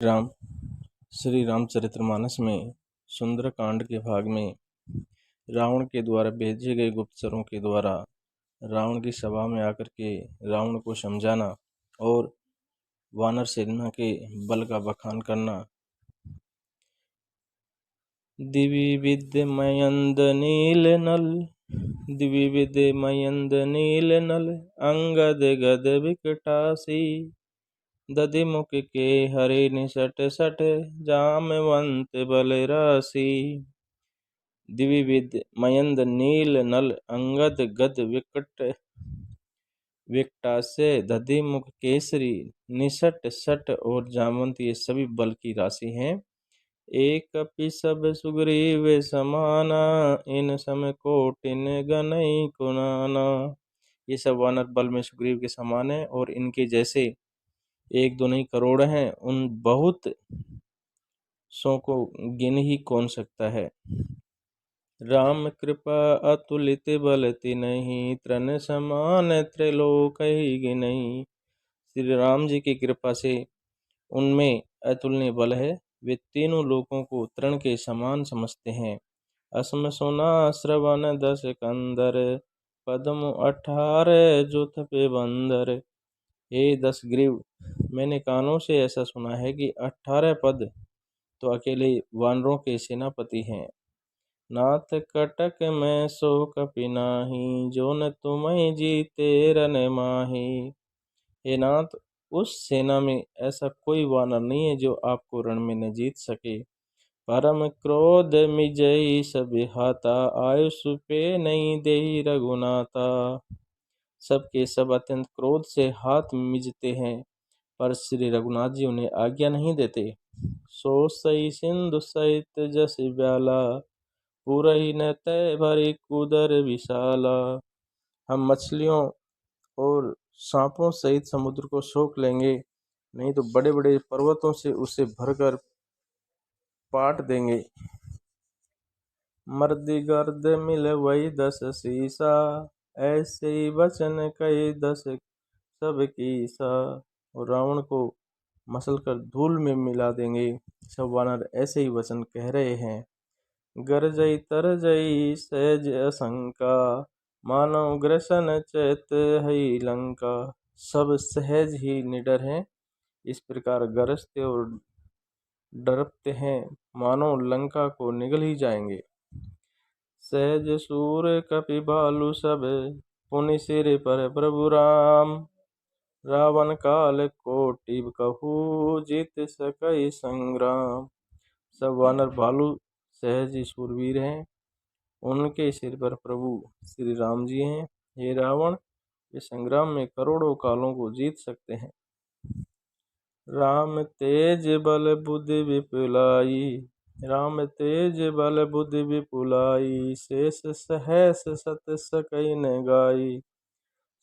राम श्री रामचरितमानस में सुंदरकांड के भाग में रावण के द्वारा भेजे गए गुप्तचरों के द्वारा रावण की सभा में आकर के रावण को समझाना और वानर सेना के बल का बखान करना। दिवि विद्य मयंद नील नल, दिवि विद्य मयंद नील नल, अंगद गद विकटासी, दधि मुख के हरे निसट सट, जामवंत बल राशि। दिविविद मयंद नील नल, अंगद गद विकटासे, दधि मुख केसरी निसट सट और जामवंत, ये सभी बल की राशि हैं। एक कपि सब सुग्रीव समाना, इन सम कोटिन गनई कुनाना। ये सब वानर बल में सुग्रीव के समान है और इनके जैसे एक दो नहीं करोड़ हैं। उन बहुत सौ को गिन ही कौन सकता है। राम कृपा अतुलित बल तिन्हि, तृण समान त्रिलोक गिनहि। श्री राम जी की कृपा से उनमें अतुलनीय बल है। वे तीनों लोकों को तृण के समान समझते हैं। असम सुना श्रवण दस कंदर, पद्म 18 जुथ पे बंदर। हे 10 ग्रीव, मैंने कानों से ऐसा सुना है कि 18 पद तो अकेले वानरों के सेनापति हैं। नाथ कटक में सो कपि नाही, जो न तुम्हें जीते रन माही। हे नाथ, उस सेना में ऐसा कोई वानर नहीं है जो आपको रण में न जीत सके। परम क्रोध मिजई सब हाता, आयुष पे नहीं देहि रघुनाथा। सबके सब अत्यंत क्रोध से हाथ मिजते हैं, पर श्री रघुनाथ जी उन्हें आज्ञा नहीं देते। सो सई सिंधु सहित जस ब्याला, पूरही न तय भरी कुदर विशाला। हम मछलियों और सांपों सहित समुद्र को सोख लेंगे, नहीं तो बड़े बड़े पर्वतों से उसे भरकर पाट देंगे। मर्दी गर्द मिल वही 10 सीसा, ऐसे ही वचन कई 10 सब कीसा। और रावण को मसल कर धूल में मिला देंगे। सब वानर ऐसे ही वचन कह रहे हैं। गरजई तरजई सहज असंका, मानव ग्रसन चैत हई लंका। सब सहज ही निडर हैं, इस प्रकार गरजते और डरते हैं, मानो लंका को निगल ही जाएंगे। सहज सूर कपि भालू सब, पुनि सिर पर प्रभु राम। रावण काल कोटि कहू, जीत सकई संग्राम। सब वानर भालू सहज ही सूरवीर हैं, उनके सिर पर प्रभु श्री राम जी हैं। हे रावण, ये संग्राम में करोड़ों कालों को जीत सकते हैं। राम तेज बल बुद्धि विपुलाई, राम तेज बल बुद्धि विपुलाई, शेष सहस सत सकई न गाई।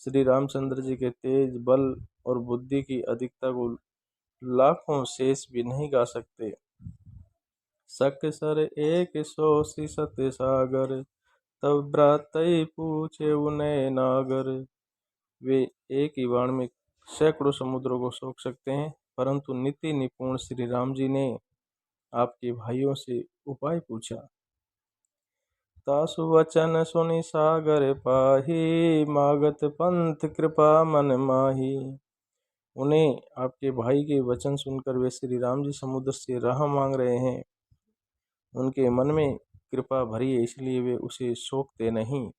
श्री रामचंद्र जी के तेज बल और बुद्धि की अधिकता को लाखों शेष भी नहीं गा सकते। सक सर एक सौ सत सागर, तब भ्रातई पूछे उनय नागर। वे एक ही बाण में सैकड़ों समुद्रों को सोख सकते हैं, परंतु नीति निपुण श्री राम जी ने आपके भाइयों से उपाय पूछा। तासु वचन सुनि सागर पाही, मागत पंथ कृपा मन माही। उन्हें आपके भाई के वचन सुनकर वे श्री राम जी समुद्र से राह मांग रहे हैं। उनके मन में कृपा भरी है, इसलिए वे उसे सोखते नहीं।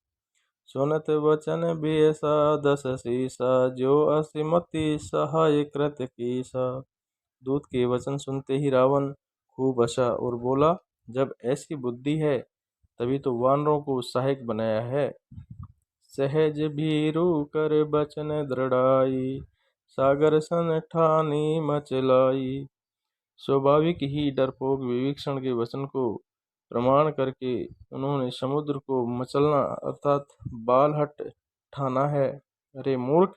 सुनत वचन बेसा 10 सीसा, जो असिमति सहाय कृत कीसा। दूत के वचन सुनते ही रावण खूब हंसा और बोला, जब ऐसी बुद्धि है तभी तो वानरों को सहायक बनाया है। सहज भीरु कर बचन दृढ़ाई, सागर सन ठानी मचलाई। स्वाभाविक ही डरपोक विभीषण के वचन को प्रमाण करके उन्होंने समुद्र को मचलना अर्थात बालहट ठाना है। अरे मूर्ख,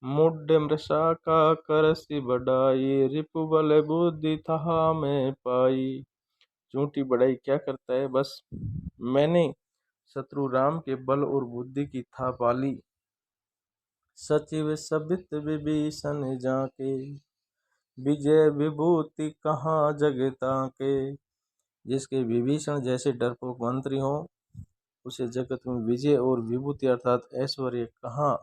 मुड्ड मृषा का करसी बढ़ाई, रिपु बल बुद्धि था मैं पाई। झूठी बढ़ाई क्या करता है, बस मैंने शत्रु राम के बल और बुद्धि की था पाली। सचिव सबित विभीषण जाके, विजय विभूति कहाँ जगता के। जिसके विभीषण जैसे डरपोक मंत्री हो, उसे जगत में विजय और विभूति अर्थात ऐश्वर्य कहाँ।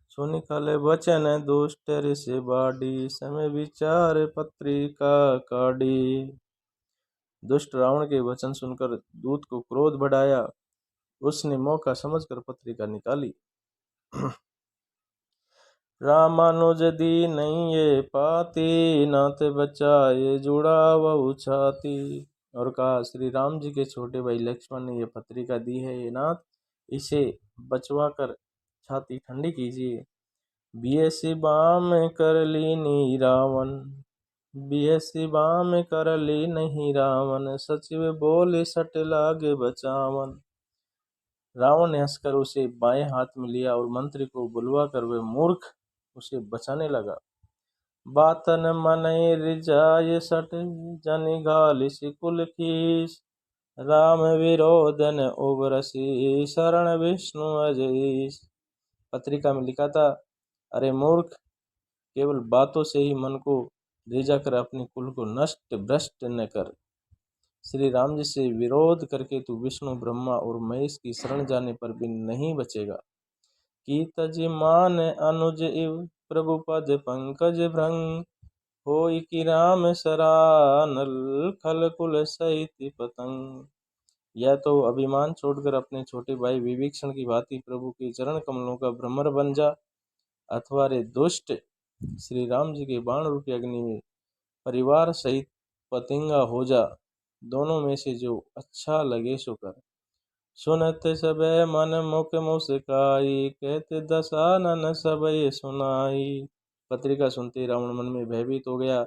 सो निकाले वचन दुष्ट ऋषि बाडी, समय विचार पत्रिका काढ़ी। दुष्ट रावण के वचन सुनकर दूत को क्रोध बढ़ाया, उसने मौका समझकर पत्रिका निकाली। रामानुज दी नहीं ये पाती, नाते बचाए जुड़ा वह छाती। और कहा, श्री राम जी के छोटे भाई लक्ष्मण ने ये पत्रिका दी है, ये नाथ, इसे बचवा कर छाती ठंडी कीजिए। बीएसी बाम कर ली नी रावण, बीएसी बाम कर ली नहीं रावण, सचिव बोले सट लागे बचावन। रावण ने हंसकर उसे बाएं हाथ में लिया और मंत्री को बुलवा कर वह मूर्ख उसे बचाने लगा। बातन मनई रिजाय सट, जनि घाल कुल खीस, राम विरोधन उबरसी, शरण विष्णु अजईस। पत्रिका में लिखा था, अरे मूर्ख, केवल बातों से ही मन को रिझा कर अपने कुल को नष्ट भ्रष्ट न कर। श्री राम जी से विरोध करके तू विष्णु ब्रह्मा और महेश की शरण जाने पर भी नहीं बचेगा। की तज मान अनुज इव, प्रभु पद पंकज भृंग, होई की राम सरानल, खल कुल सहित पतंग। यह तो अभिमान छोड़कर अपने छोटे भाई विभीषण की भांति प्रभु के चरण कमलों का भ्रमर बन जा, अथवा रे दुष्ट श्री राम जी के बाण रूपी अग्नि में परिवार सहित पतंगा हो जा। दोनों में से जो अच्छा लगे सो कर। सुनते सबे मन मुख मुस्काई, कहते दशानन सबे सुनाई। पत्रिका सुनते रावण मन में भयभीत हो गया,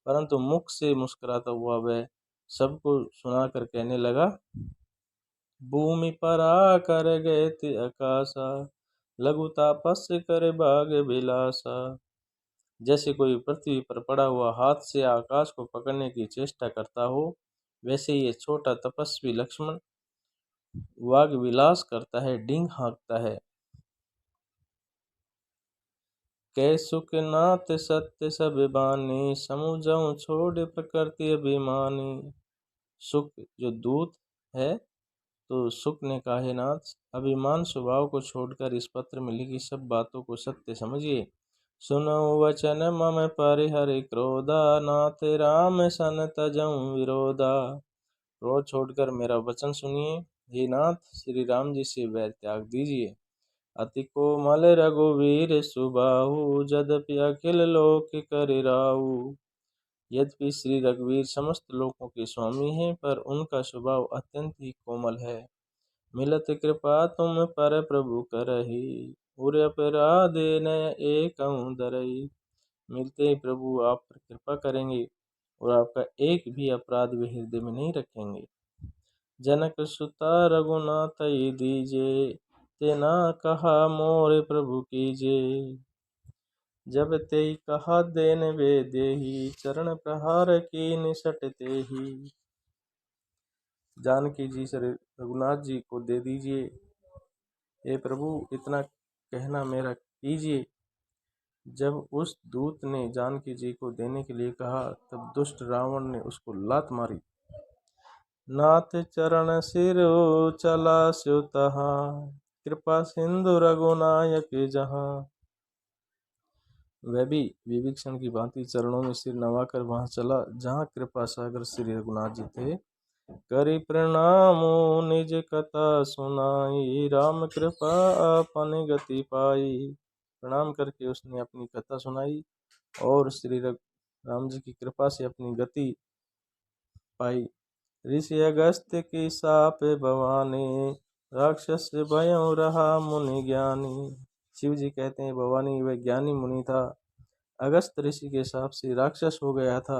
परंतु मुख से मुस्कुराता हुआ वह सबको सुनाकर कहने लगा, भूमि पर आकर गए थे आकाशा, लघु तापस्य कर भाग विलासा। जैसे कोई पृथ्वी पर पड़ा हुआ हाथ से आकाश को पकड़ने की चेष्टा करता हो, वैसे ये छोटा तपस्वी लक्ष्मण वाग विलास करता है, डींग हाँकता है। कै सुख नाथ सत्य सब बानी, समुझऊं छोड़ प्रकृति अभिमानी। सुख जो दूत है, तो सुख ने कहा, हे नाथ, अभिमान स्वभाव को छोड़कर इस पत्र में लिखी सब बातों को सत्य समझिए। सुनो वचन मम परिहरि क्रोधा, नाथ राम सन तजऊं विरोधा। क्रोध छोड़कर मेरा वचन सुनिए, हे नाथ, श्री राम जी से वैर त्याग दीजिए। अति कोमल रघुवीर सुबाहु, यद्यपि अखिल लोक करिराहु। यद्यपि श्री रघुवीर समस्त लोकों के स्वामी हैं, पर उनका स्वभाव अत्यंत ही कोमल है। मिलत कृपा तुम पर प्रभु करही, उर अपराध न एकं दरई। मिलते ही प्रभु आप पर कृपा करेंगे और आपका एक भी अपराध वे हृदय में नहीं रखेंगे। जनक सुता रघुनाथ दीजे, तेना कहा मोर प्रभु कीजे। जब ते कहा देन वे देही, चरण प्रहार की निसट तेही। जानकी जी से रघुनाथ जी को दे दीजिए, हे प्रभु इतना कहना मेरा कीजिए। जब उस दूत ने जानकी जी को देने के लिए कहा, तब दुष्ट रावण ने उसको लात मारी। नाथ चरण सिर चला स्यो तहाँ, कृपा सिंधु रघुनायक जहाँ। वह भी विभीषण की भांति चरणों में सिर नवाकर वहां चला, जहाँ कृपा सागर श्री रघुनाथ जी थे। करी प्रणाम निज कथा सुनाई, राम कृपा आपन गति पाई। प्रणाम करके उसने अपनी कथा सुनाई और श्री राम जी की कृपा से अपनी गति पाई। ऋषि अगस्त्य की साप भवानी, राक्षस भयों रहा मुनि ज्ञानी। शिव जी कहते हैं, भवानी वह ज्ञानी मुनि था, अगस्त ऋषि के साप से राक्षस हो गया था।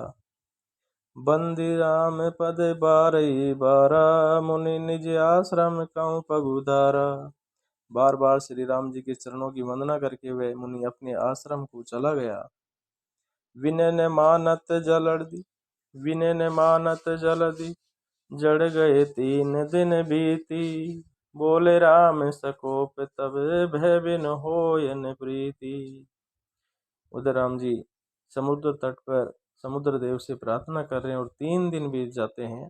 बंदी राम पद बारई बारा, मुनि निज आश्रम कऊं पगुधारा। बार बार श्री राम जी के चरणों की वंदना करके वह मुनि अपने आश्रम को चला गया। विनय ने मानत जलदी, विनय ने मानत जलदी, जड़ गए 3 दिन बीती। बोले राम सकोप तब, भय बिन होय न प्रीति। उधर राम जी समुद्र तट पर समुद्र देव से प्रार्थना कर रहे हैं और 3 दिन बीत जाते हैं।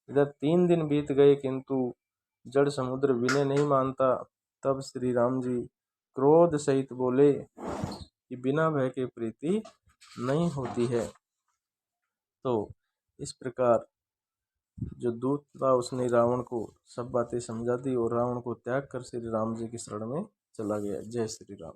इधर 3 दिन बीत गए किंतु जड़ समुद्र विनय नहीं मानता। तब श्री राम जी क्रोध सहित बोले कि बिना भय के प्रीति नहीं होती है। तो इस प्रकार जो दूत था उसने रावण को सब बातें समझा दी और रावण को त्याग कर श्री राम जी की शरण में चला गया। जय श्री राम।